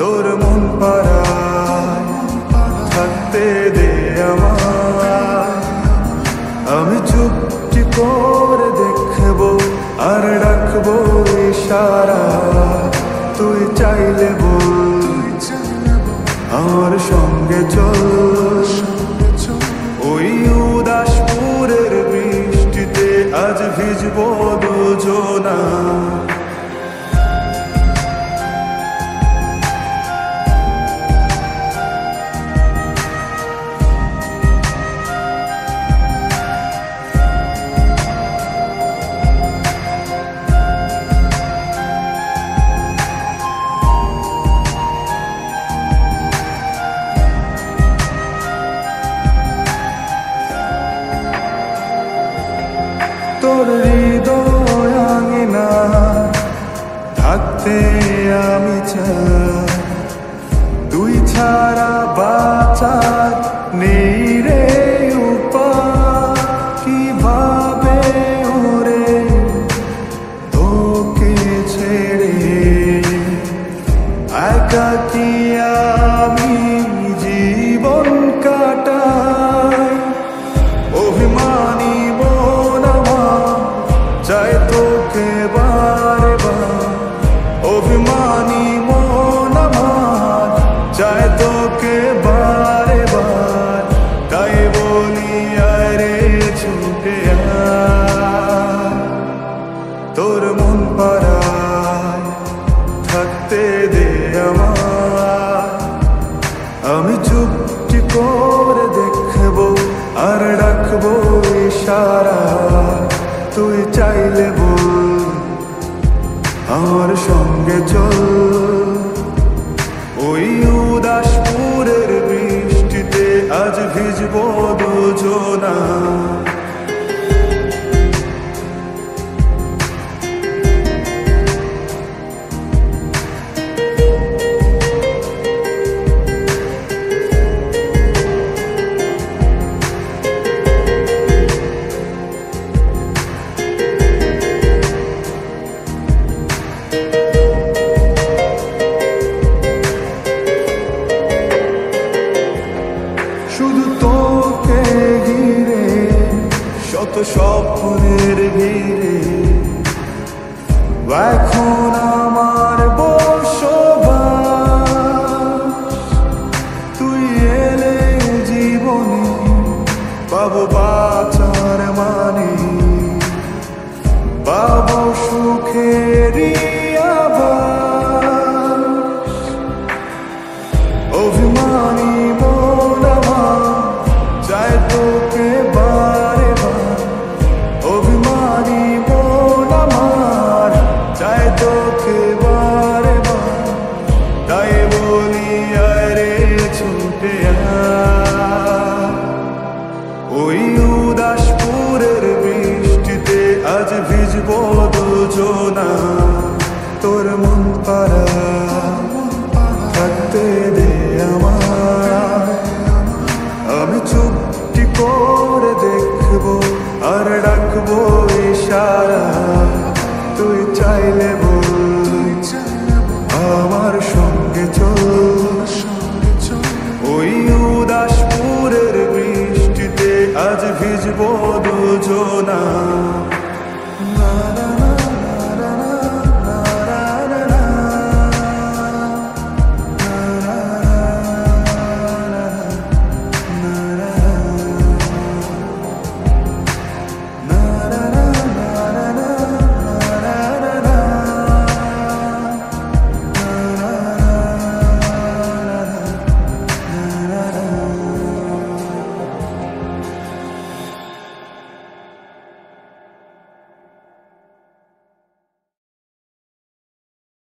তোর মন পাড়ায় থাকতে দে আমায়, আমি চুপটি করে দেখবো আর ডাকবো ইশারা। তুই চাইলে বল আমার সঙ্গে চল, ওই উদাসপুরের বৃষ্টিতে আজ ভিজবো দুজনা। তোর হৃদয় আঙিনা থাকতে আমি চাই, তুই ছাড়া বাঁচার নেই রে উপায়। কিভাবে ওরে তোকে ছেড়ে একাকী আমি জীবন কাটাই। অভিমানী চাই তোকে বারে বার, অভিমানী মন আমার চাই তোকে বারে বার। তাই বলি আরে ছুটে আয়, তোর মন পাড়ায় থাকতে দে আমায়, আমি চুপটি করে দেখবো আর ডাকবো ইশারা। তুই চাইলে বল আমার সঙ্গে চল, ওই উদাসপুরের বৃষ্টিতে আজ ভিজবো দুজনা। শুধু তোকে ঘিরে শত স্বপ্নের ভিড়ে এখন আমার বসবাস। তুই এলে জীবনে পাবো বাঁচার মানে, পাবো সুখেরই আভাস। অভিমানী চাই তোকে বারে বার, অভিমানী মন আমার চাই তোকে বারে বার। তাই বলি আরে ছুটে আয়।